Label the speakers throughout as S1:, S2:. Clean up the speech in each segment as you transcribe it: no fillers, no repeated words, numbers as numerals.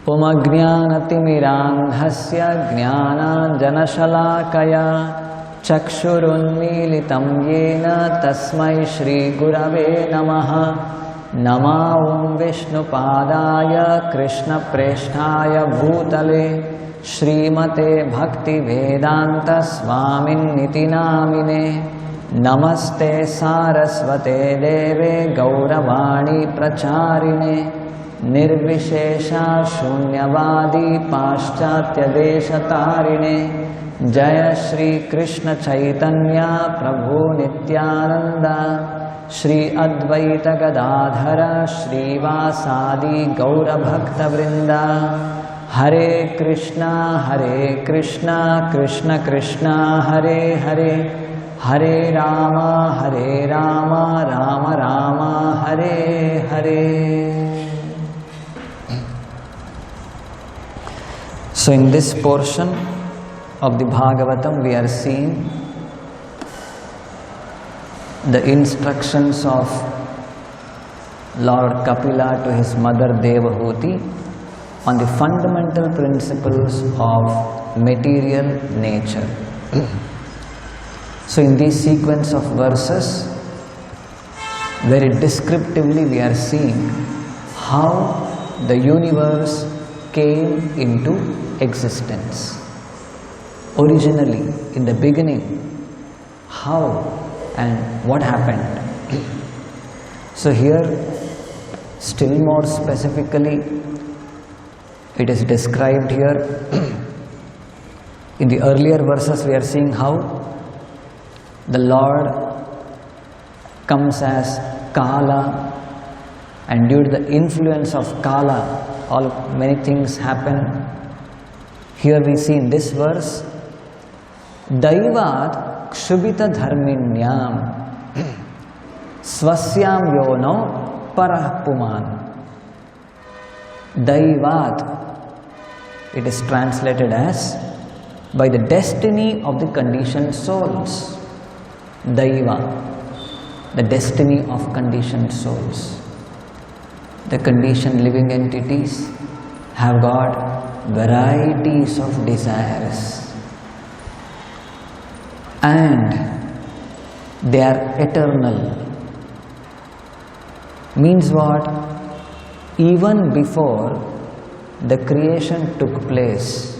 S1: Umajnanatimirandhasya jnananjanashalakaya chakshurunmilitam yena tasmai Shri Gurave Namaha. Nama Om Vishnupadaya Krishna Presthaya Bhutale Srimate Bhakti Vedanta Swamin Niti Namine. Namaste Saraswate Deve Gauravani Pracharine Nirvishesha Shunyavadi Paschatya Deshatarine Jaya Shri Krishna Chaitanya Prabhu Nityananda Shri Advaita Gadadhara Shri Vasadi Gaura Bhakta Vrinda. Hare Krishna Krishna Krishna Hare Hare, Hare Rama Rama Rama Hare Hare. So in this portion of the Bhagavatam we are seeing the instructions of Lord Kapila to his mother Devahuti on the fundamental principles of material nature. So in this sequence of verses, very descriptively we are seeing how the universe came into existence. Originally, in the beginning, how and what happened. So here, still more specifically, it is described here. In the earlier verses, we are seeing how the Lord comes as Kala, and due to the influence of Kala, many things happen. Here we see in this verse, Daivat Kshubita Dharminyam Swasyam Yono Parah Puman. Daivat, it is translated as by the destiny of the conditioned souls. Daiva, the destiny of conditioned souls. The conditioned living entities have got varieties of desires, and they are eternal. Means what? Even before the creation took place,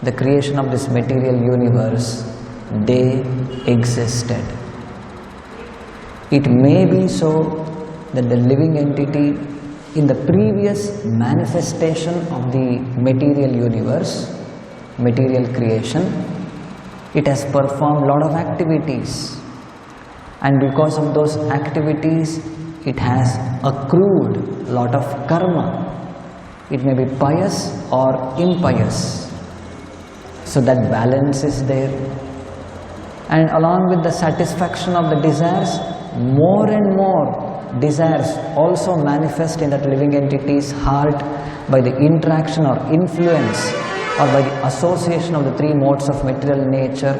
S1: the creation of this material universe, they existed. It may be so that the living entity in the previous manifestation of the material universe, material creation, it has performed a lot of activities, and because of those activities it has accrued a lot of karma. It may be pious or impious. So that balance is there, and along with the satisfaction of the desires, more and more desires also manifest in that living entity's heart by the interaction or influence or by the association of the three modes of material nature.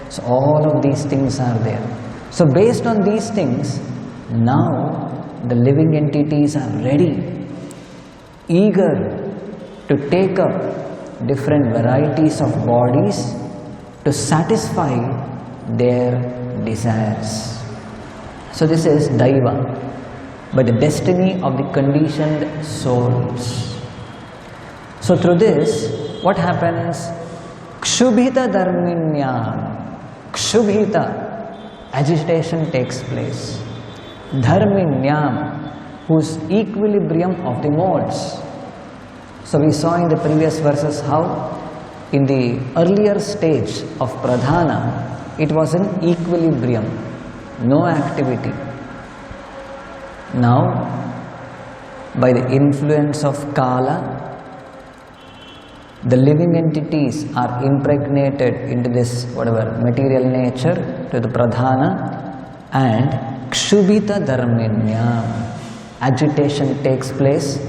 S1: So all of these things are there. So based on these things, now the living entities are ready, eager to take up different varieties of bodies to satisfy their desires. So this is Daiva, by the destiny of the conditioned souls. So through this, what happens? Kshubhita dharminyam. Kshubhita, agitation takes place. Dharminyam, whose equilibrium of the modes. So we saw in the previous verses how in the earlier stage of Pradhana, it was in equilibrium, no activity. Now, by the influence of Kala, the living entities are impregnated into this material nature to the Pradhana, and Kshubhita Dharminyam, agitation takes place,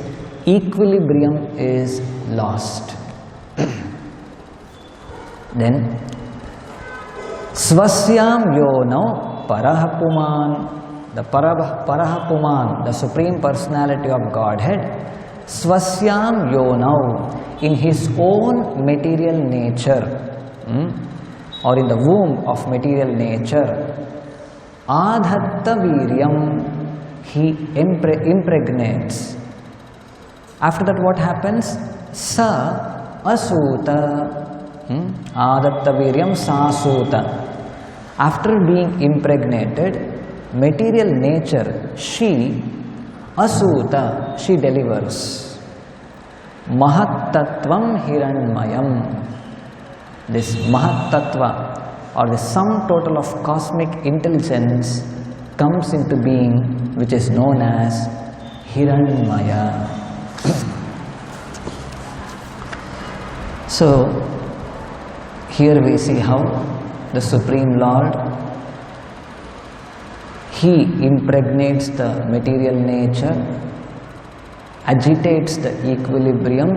S1: equilibrium is lost. Then Swasyam Yono Parahapuman, the Parahapuman, the Supreme Personality of Godhead, Swasyam Yonau, in his own material nature, or in the womb of material nature, Adhatta Viryam, he impregnates. After that what happens? Sa Asuta, Adatta Viryam Sa Asuta. After being impregnated, material nature, she, Asuta, she delivers. Mahattattvam Hiranmayam. This Mahattattva, or the sum total of cosmic intelligence, comes into being, which is known as Hiranmaya. So, here we see how the Supreme Lord, he impregnates the material nature, agitates the equilibrium,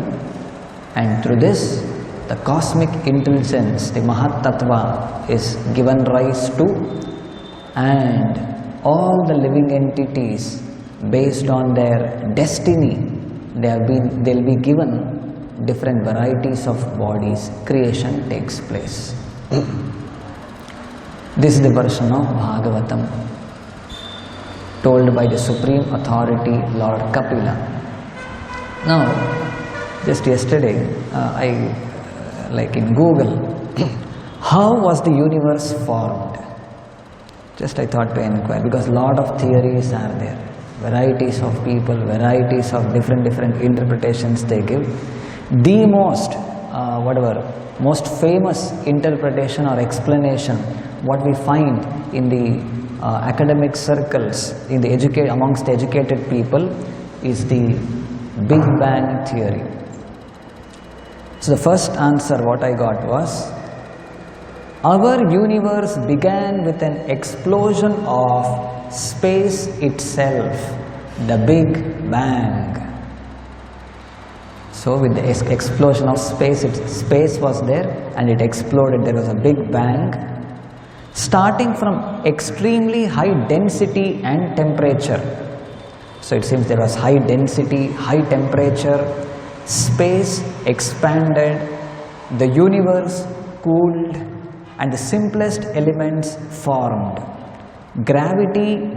S1: and through this, the cosmic intelligence, the Mahattattva, is given rise to, and all the living entities, based on their destiny, they'll be given different varieties of bodies. Creation takes place. This is the version of Bhagavatam, told by the supreme authority, Lord Kapila. Now, just yesterday, like in Google, how was the universe formed? Just I thought to inquire, because a lot of theories are there. Varieties of people, varieties of different interpretations they give. The most famous interpretation or explanation, what we find in the academic circles, amongst the educated people, is the Big Bang theory. So the first answer what I got was, our universe began with an explosion of space itself, the Big Bang. So with the explosion of space, space was there and it exploded. There was a Big Bang, starting from extremely high density and temperature. So it seems there was high density, high temperature, space expanded, the universe cooled, and the simplest elements formed. Gravity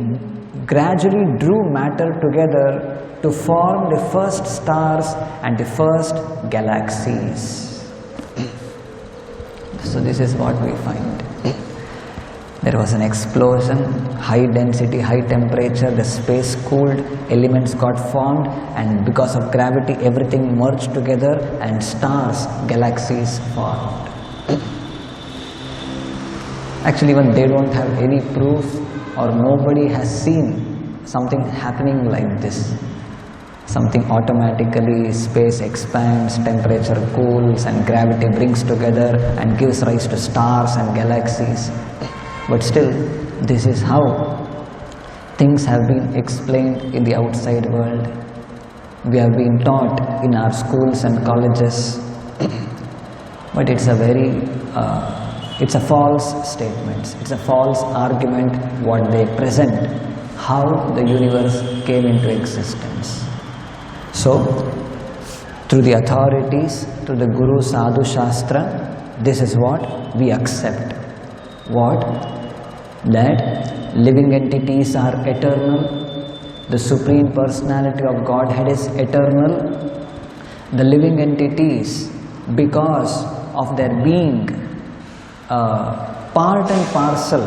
S1: gradually drew matter together to form the first stars and the first galaxies. So this is what we find. There was an explosion, high density, high temperature, the space cooled, elements got formed, and because of gravity everything merged together and stars, galaxies formed. Actually, even they don't have any proof, or nobody has seen something happening like this. Something automatically, space expands, temperature cools, and gravity brings together and gives rise to stars and galaxies. But still, this is how things have been explained in the outside world. We have been taught in our schools and colleges, but it's a false statement. It's a false argument what they present, how the universe came into existence. So, through the authorities, through the Guru Sadhu Shastra, this is what we accept. What? That living entities are eternal, the Supreme Personality of Godhead is eternal. The living entities, because of their being part and parcel,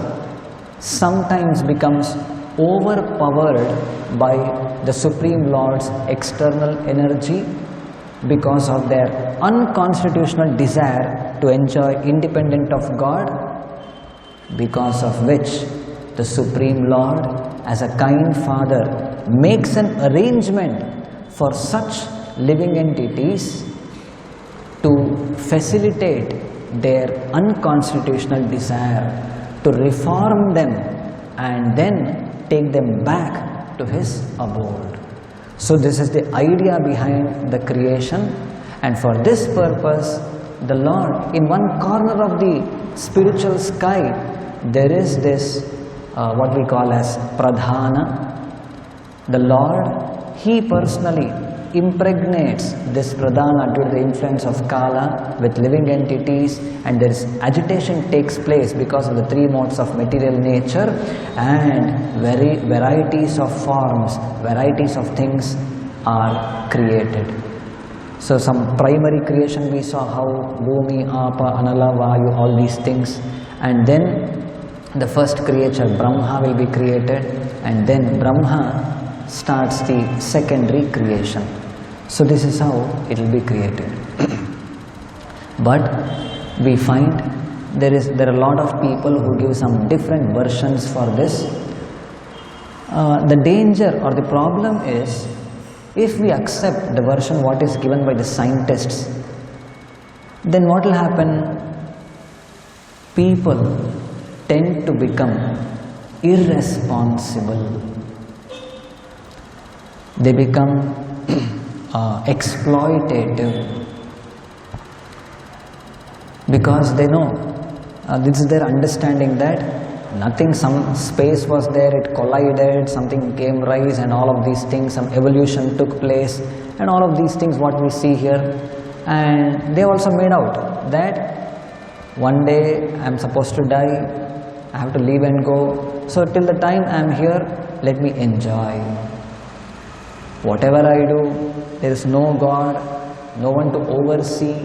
S1: sometimes becomes overpowered by the Supreme Lord's external energy because of their unconstitutional desire to enjoy independent of God, because of which the Supreme Lord, as a kind Father, makes an arrangement for such living entities to facilitate their unconstitutional desire, to reform them and then take them back to His abode. So this is the idea behind the creation, and for this purpose the Lord, in one corner of the spiritual sky, there is this what we call as Pradhana. The Lord, He personally impregnates this pradhana due to the influence of kala with living entities, and there is agitation takes place because of the three modes of material nature, and varieties of forms, varieties of things are created. So some primary creation we saw how Bhumi, Apa, Anala, Vayu, all these things, and then the first creature Brahma will be created, and then Brahma starts the secondary creation. So this is how it will be created. But we find there are a lot of people who give some different versions for this. The danger or the problem is, if we accept the version what is given by the scientists, then what will happen? People tend to become irresponsible. They become exploitative because they know, this is their understanding that nothing, some space was there, it collided, something came rise and all of these things, some evolution took place and all of these things what we see here. And they also made out that one day I am supposed to die, I have to leave and go. So till the time I am here, let me enjoy. Whatever I do, there is no God, no one to oversee.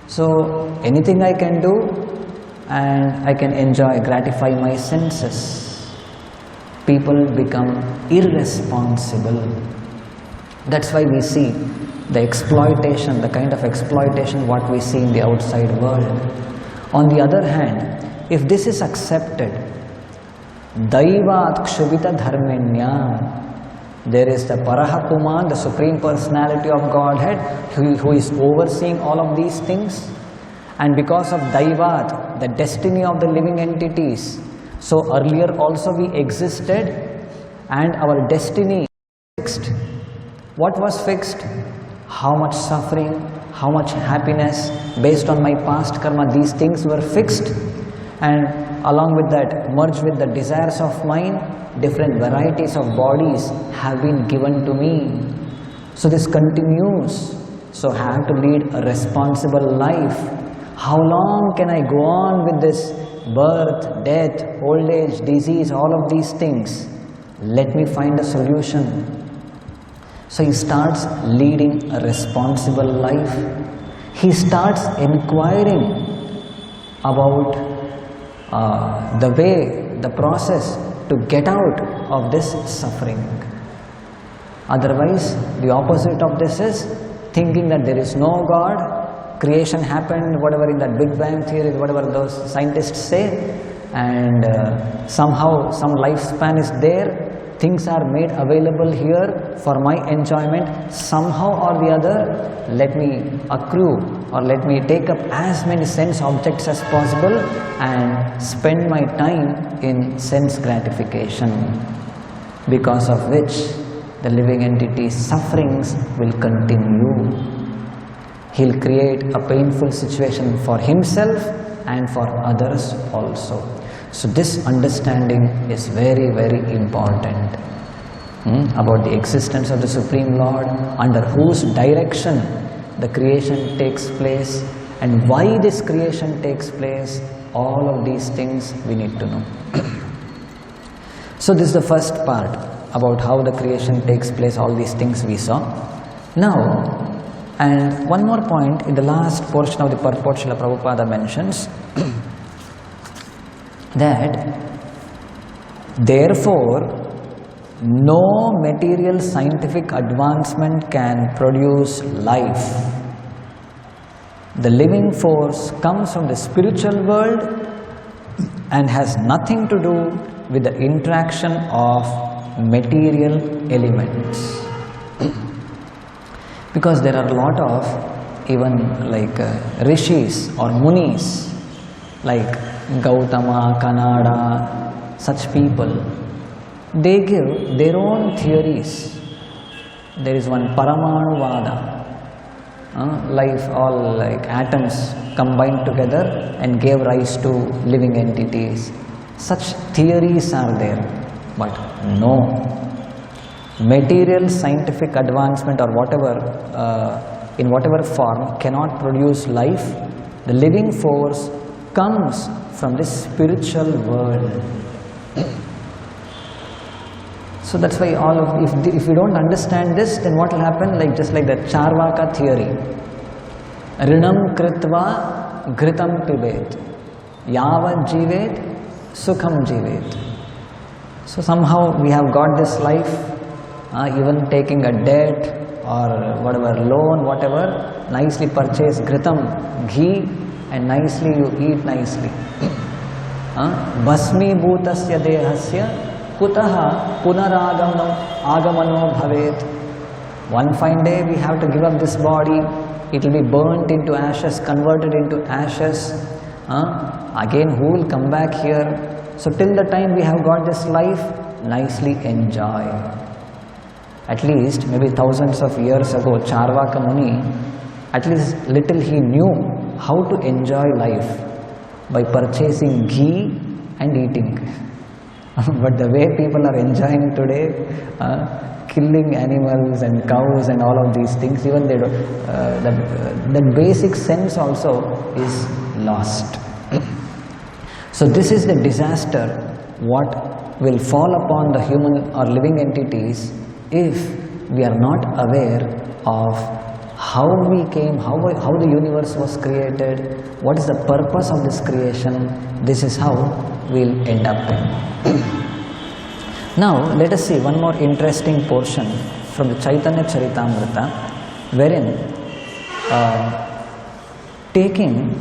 S1: So anything I can do and I can enjoy, gratify my senses. People become irresponsible. That's why we see the exploitation, the kind of exploitation what we see in the outside world. On the other hand, if this is accepted, Daivat Kshubita Dharmenyam, there is the Parahapuman, the Supreme Personality of Godhead, who is overseeing all of these things. And because of Daivat, the destiny of the living entities, so earlier also we existed and our destiny is fixed. What was fixed? How much suffering, how much happiness, based on my past karma, these things were fixed. And along with that, merged with the desires of mine, different varieties of bodies have been given to me. So this continues. So I have to lead a responsible life. How long can I go on with this birth, death, old age, disease, all of these things? Let me find a solution. So he starts leading a responsible life. He starts inquiring about the way, the process to get out of this suffering. Otherwise, the opposite of this is thinking that there is no God, creation happened, whatever in that Big Bang theory, whatever those scientists say, and somehow some lifespan is there, things are made available here for my enjoyment, somehow or the other, let me accrue or let me take up as many sense objects as possible and spend my time in sense gratification, because of which the living entity's sufferings will continue. He'll create a painful situation for himself and for others also. So this understanding is very, very important about the existence of the Supreme Lord, under whose direction the creation takes place, and why this creation takes place. All of these things we need to know. So this is the first part about how the creation takes place, all these things we saw. Now, and one more point in the last portion of the purport, Srila Prabhupada mentions that therefore no material scientific advancement can produce life. The living force comes from the spiritual world and has nothing to do with the interaction of material elements. Because there are a lot of even like rishis or munis like Gautama, Kanada, such people, they give their own theories. There is one Paramanuvada, life, all like atoms combined together and gave rise to living entities. Such theories are there, but no. Material scientific advancement or whatever, in whatever form, cannot produce life. The living force comes from this spiritual world. So that's why if we don't understand this, then what will happen? Like just like the Charvaka theory. Rinam kritva ghritam pibet. Yavad jivet sukham jivet. So somehow we have got this life, even taking a debt or whatever, loan, whatever, nicely purchase ghritam, ghee, and nicely you eat nicely. Basmi bhutasya dehasya kutaha punaragamano bhavet. One fine day we have to give up this body. It will be burnt into ashes, converted into ashes. Again, who will come back here? So till the time we have got this life, nicely enjoy. At least maybe thousands of years ago, Charvaka Muni, at least little he knew how to enjoy life by purchasing ghee and eating. But the way people are enjoying today, killing animals and cows and all of these things, even they don't, that basic sense also is lost. So this is the disaster what will fall upon the human or living entities if we are not aware of how we came, how the universe was created, what is the purpose of this creation. This is how we'll end up in. Now let us see one more interesting portion from the Chaitanya Charitamrita, wherein taking,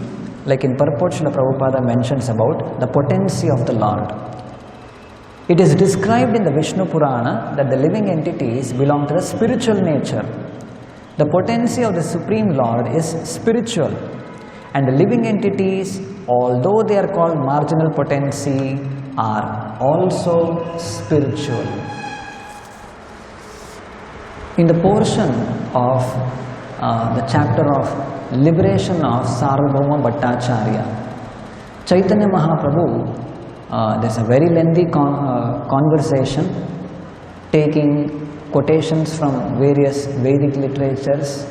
S1: like in purport, Srila Prabhupada mentions about the potency of the Lord. It is described in the Vishnu Purana that the living entities belong to the spiritual nature. The potency of the Supreme Lord is spiritual, and the living entities, although they are called marginal potency, are also spiritual. In the portion of the chapter of liberation of Sarvabhauma Bhattacharya, Chaitanya Mahaprabhu, there's a very lengthy conversation taking quotations from various Vedic literatures,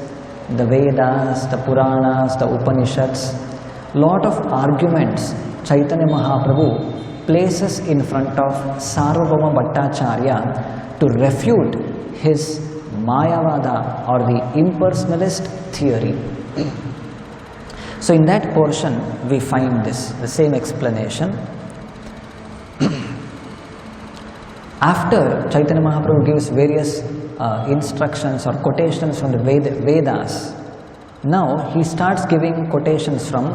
S1: the Vedas, the Puranas, the Upanishads. Lot of arguments Chaitanya Mahaprabhu places in front of Sarvabhauma Bhattacharya to refute his Mayavada or the impersonalist theory. So in that portion we find this, the same explanation. After Chaitanya Mahaprabhu gives various instructions or quotations from the Vedas, now he starts giving quotations from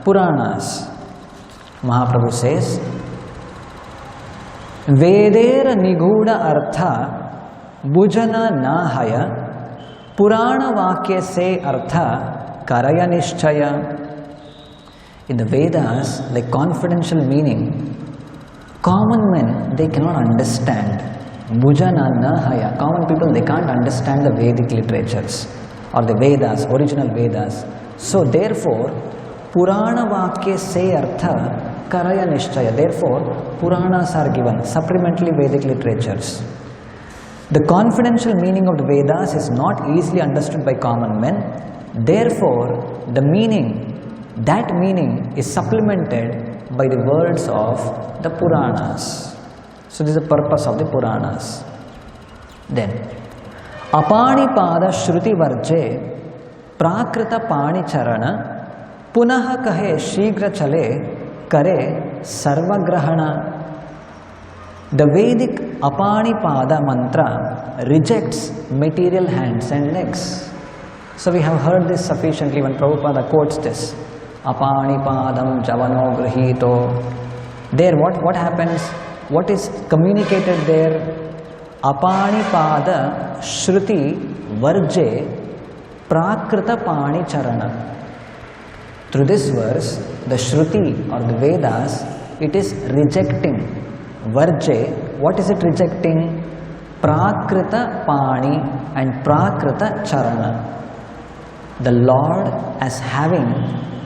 S1: Puranas. Mahaprabhu says, Vedera niguda artha bhujana nahaya Purana vakya se artha karaya nishchaya. In the Vedas, like confidential meaning, common men, they cannot understand. Bhujana nahaya. Common people, they can't understand the Vedic literatures or the Vedas, original Vedas. So therefore, Purana vakya se artha karaya nishchaya. Therefore, Puranas are given, supplementary Vedic literatures. The confidential meaning of the Vedas is not easily understood by common men. Therefore, the meaning, that meaning is supplemented by the words of the Puranas. So this is the purpose of the Puranas. Then, Apanipada Shruti Varje Prakrita Pani Charana Punaha Kahe Shigra Chale Kare Sarvagrahana. The Vedic Apanipada mantra rejects material hands and legs. So we have heard this sufficiently when Prabhupada quotes this. Apanipadam javano grahito. There what happens? What is communicated there? Apanipada shruti varje prakrita pani charana. Through this verse, the shruti or the Vedas, it is rejecting. Varje, what is it rejecting? Prakrita pani and prakrita charana. The Lord as having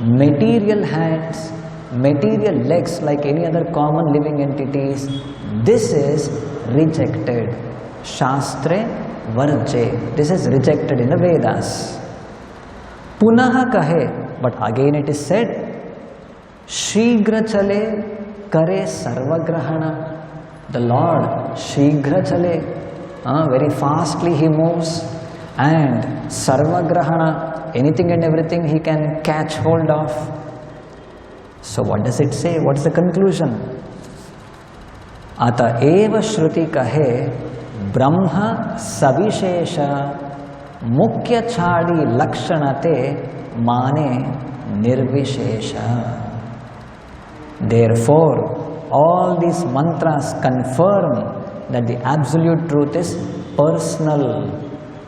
S1: material hands, material legs like any other common living entities, this is rejected. Shastre Varje. This is rejected in the Vedas. Punaha kahe, but again it is said, Shigra chale kare sarvagrahana. The Lord, Shigra chale, very fastly he moves, and sarvagrahana, anything and everything he can catch hold of. So what does it say? What is the conclusion? Ata eva shruti kahe brahma savishesha mukhya chadi lakshanate mane nirvishesha. Therefore, all these mantras confirm that the absolute truth is personal.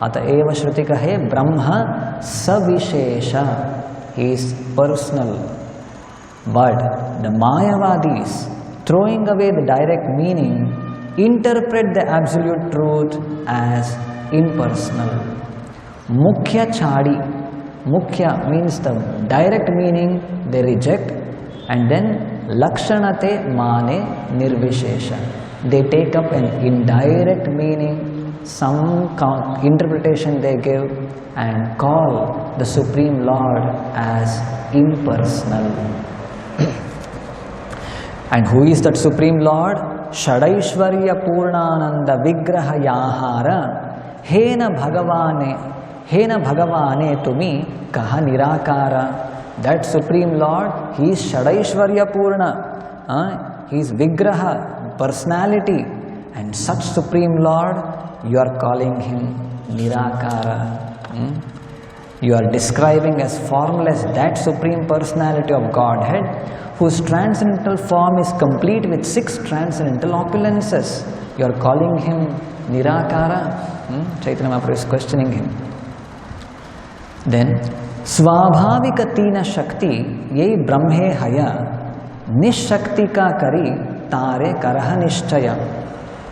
S1: Ata eva shruti kahe brahma savishesha. He is personal. But the Mayavadis, throwing away the direct meaning, interpret the absolute truth as impersonal. Mukhya chadi. Mukhya means the direct meaning they reject, and then lakshanate mane nirvishesha. They take up an indirect meaning, some interpretation they give, and call the Supreme Lord as impersonal. And who is that Supreme Lord? Shadaishwarya Purnananda Vigraha Yahara Hena Bhagavane Tumi Kaha Nirakara. That Supreme Lord, he is Shadaishwarya Purna. He is Vigraha, personality. And such Supreme Lord, you are calling him Nirakara. You are describing as formless that Supreme Personality of Godhead, whose transcendental form is complete with 6 transcendental opulences. You are calling him Nirakara. Chaitanya Mahaprabhu is questioning him. Then, Svabhavika Tina Shakti Yei Brahme Haya Nishakti Ka Kari Tare Karaha Nishtaya.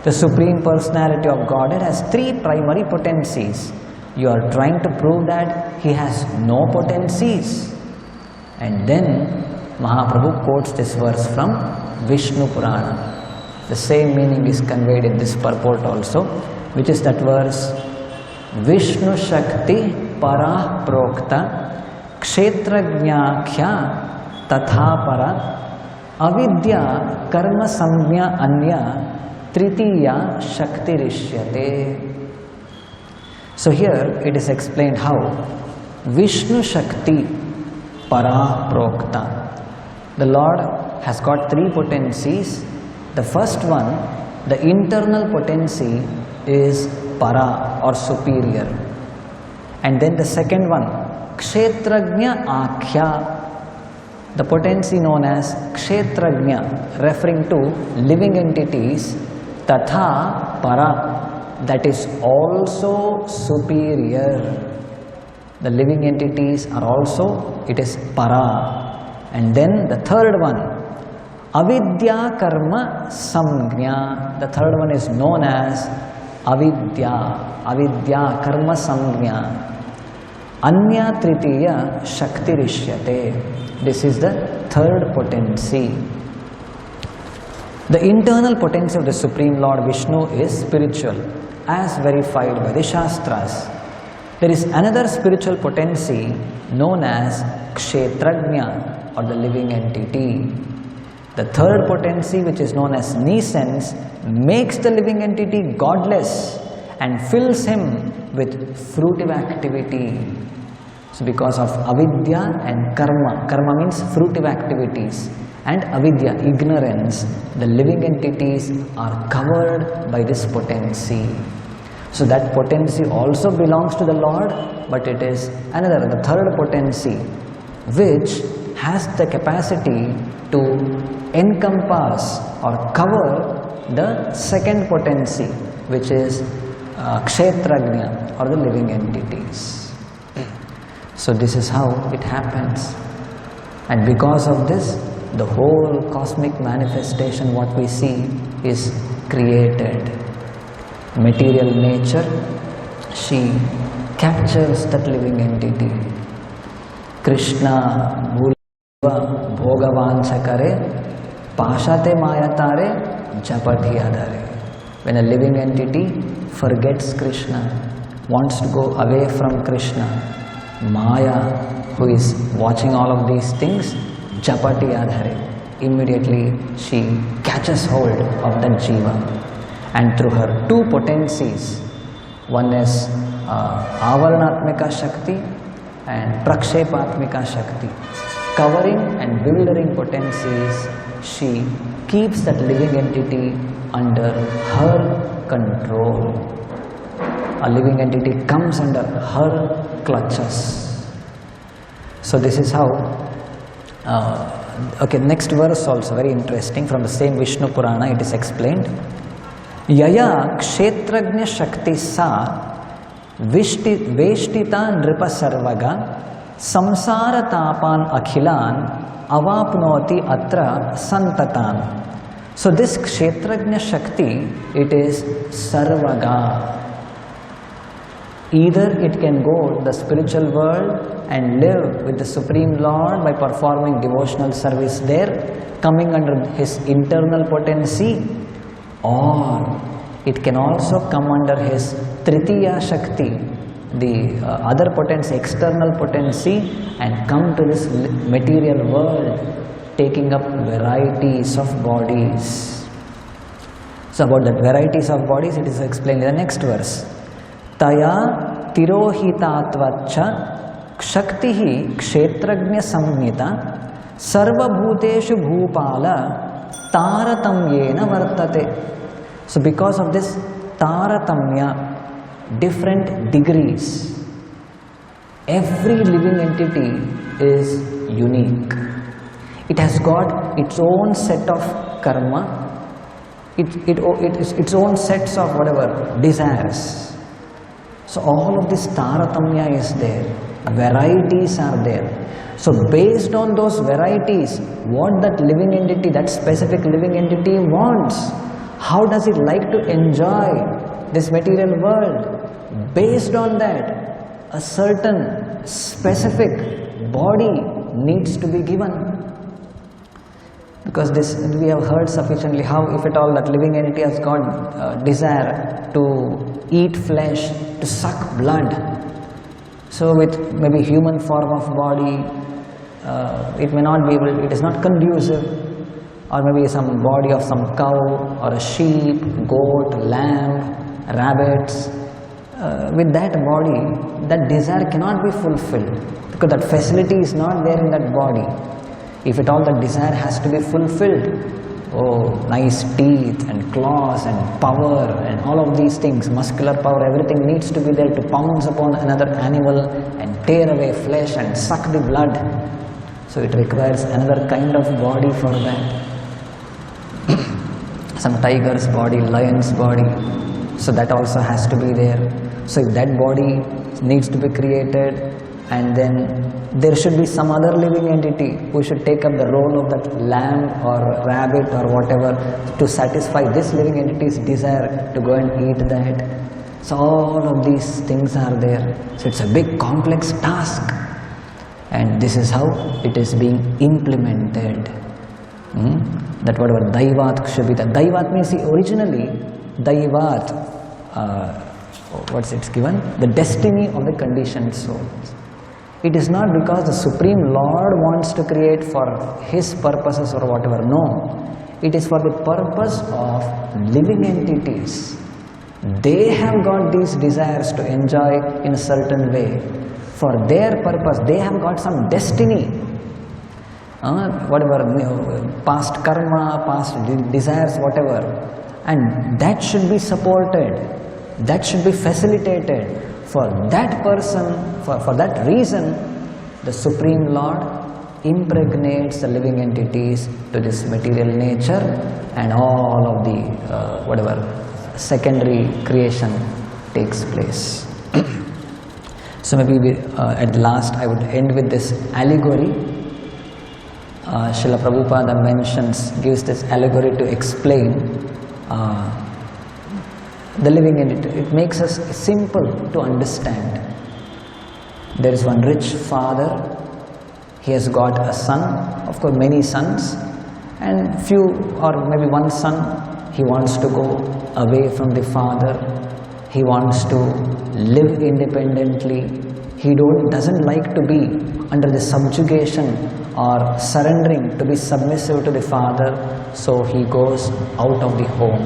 S1: The Supreme Personality of Godhead has 3 primary potencies. You are trying to prove that he has no potencies. And then Mahaprabhu quotes this verse from Vishnu Purana. The same meaning is conveyed in this purport also, which is that verse, Vishnu Shakti Para Prokta Kshetragnyakhya Tatha Para Avidya Karma Samya Anya Tritiya Shakti Rishyate. So here it is explained how Vishnu Shakti Para Prokta. The Lord has got 3 potencies. The first one, the internal potency, is Para or superior. And then the second one, Kshetragnya Akhya, the potency known as Kshetragnya, referring to living entities, Tatha Para, that is also superior. The living entities are also, it is Para. And then the third one, Avidya Karma Samgnya. The third one is known as Avidya. Avidya Karma Samgnya. Anya Tritiya Shakti Rishyate. This is the third potency. The internal potency of the Supreme Lord Vishnu is spiritual, as verified by the Shastras. There is another spiritual potency known as Kshetragnya, or the living entity. The third potency, which is known as nescience, makes the living entity godless and fills him with fruitive activity. So because of avidya and karma, karma means fruitive activities, and avidya, ignorance, the living entities are covered by this potency. So that potency also belongs to the Lord, but it is another, the third potency, which has the capacity to encompass or cover the second potency, which is Kshetragnya, or the living entities. So this is how it happens. And because of this, the whole cosmic manifestation, what we see, is created. Material nature, she captures that living entity. Krishna bhulva bhogavancha kare pashate mayatare japati adhare. When a living entity forgets Krishna, wants to go away from Krishna, Maya, who is watching all of these things, Japati Adhare, immediately she catches hold of that jiva, and through her two potencies, one is Avarnatmika Shakti and Prakshepatmika Shakti, covering and bewildering potencies, she keeps that living entity under her control. A living entity comes under her clutches. So this is how, okay, next verse also very interesting from the same Vishnu Purana. It is explained, Yaya kshetrajna shakti sa veshtita nripa sarvaga samsara tapan akhilan avapnoti atra santatan. So this kshetrajna shakti, it is sarvaga. Either it can go to the spiritual world and live with the Supreme Lord by performing devotional service there, coming under his internal potency, or it can also come under his Tritiya Shakti, the other potency, external potency, and come to this material world, taking up varieties of bodies. So about that varieties of bodies, it is explained in the next verse. Taya tirohitatvacha kshaktihi kshetrajna samnita sarva bhuteshu bhupala taratamyena vartate. So because of this taratamya, different degrees, every living entity is unique. It has got its own set of karma, its own sets of whatever desires. So all of this taratamya is there, varieties are there. So based on those varieties, what that living entity, that specific living entity wants, how does it like to enjoy this material world? Based on that, a certain specific body needs to be given. Because this, we have heard sufficiently how, if at all that living entity has got desire to eat flesh, to suck blood. So with maybe human form of body, it may not be able, it is not conducive, or maybe some body of some cow or a sheep, goat, lamb, rabbits. With that body, that desire cannot be fulfilled because that facility is not there in that body. If at all that desire has to be fulfilled, oh, nice teeth and claws and power and all of these things, muscular power, everything needs to be there to pounce upon another animal and tear away flesh and suck the blood. So it requires another kind of body for that. Some tiger's body, lion's body, so that also has to be there. So if that body needs to be created, and then there should be some other living entity who should take up the role of that lamb or rabbit or whatever to satisfy this living entity's desire to go and eat that. So all of these things are there. So it's a big complex task, and this is how it is being implemented. That whatever Daivat Kshubita. Daivat means, see, originally Daivat, what's it's given? The destiny of the conditioned souls. It is not because the Supreme Lord wants to create for His purposes or whatever. No. It is for the purpose of living entities. They have got these desires to enjoy in a certain way. For their purpose, they have got some destiny. Whatever, past karma, past desires, whatever. And that should be supported. That should be facilitated. For that person, for that reason, the Supreme Lord impregnates the living entities to this material nature, and all of the whatever secondary creation takes place. So maybe at last I would end with this allegory. Srila Prabhupada gives this allegory to explain the living entity. It makes us simple to understand. There is one rich father. He has got a son, of course many sons, and few or maybe one son, he wants to go away from the father. He wants to live independently. He doesn't like to be under the subjugation or surrendering to be submissive to the father, so he goes out of the home.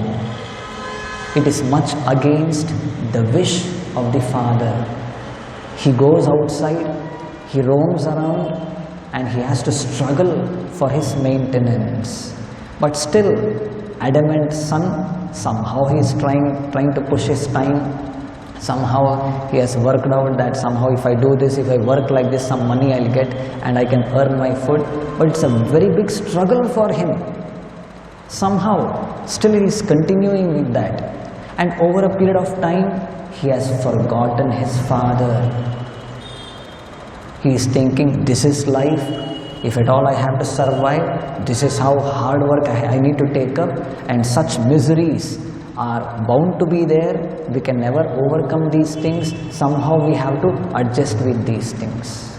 S1: It is much against the wish of the father. He goes outside, he roams around, and he has to struggle for his maintenance. But still, adamant son, somehow he is trying to push his time. Somehow he has worked out that somehow if I do this, if I work like this, some money I'll get and I can earn my food. But it's a very big struggle for him. Somehow, still he is continuing with that. And over a period of time, he has forgotten his father. He is thinking, this is life. If at all I have to survive, this is how hard work I need to take up, and such miseries are bound to be there. We can never overcome these things. Somehow we have to adjust with these things.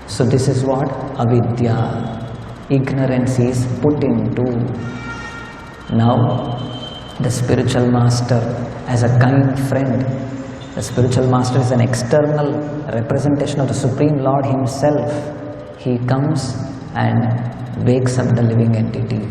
S1: So this is what avidya, ignorance, is put into. Now the spiritual master, as a kind friend, the spiritual master is an external representation of the Supreme Lord himself. He comes and wakes up the living entity,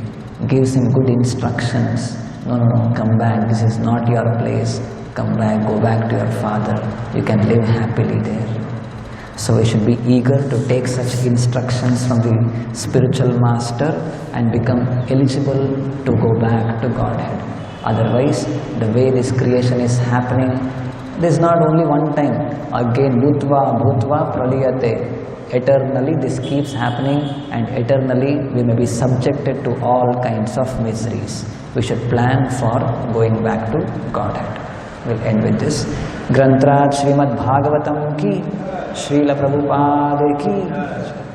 S1: gives him good instructions. No, come back, this is not your place. Come back, go back to your father. You can live happily there. So we should be eager to take such instructions from the spiritual master and become eligible to go back to Godhead. Otherwise, the way this creation is happening, this is not only one time. Again, bhutva praliyate. Eternally this keeps happening, and eternally we may be subjected to all kinds of miseries. We should plan for going back to Godhead. We'll end with this. Grantraj Srimad Bhagavatam ki, Srila Prabhupada ki.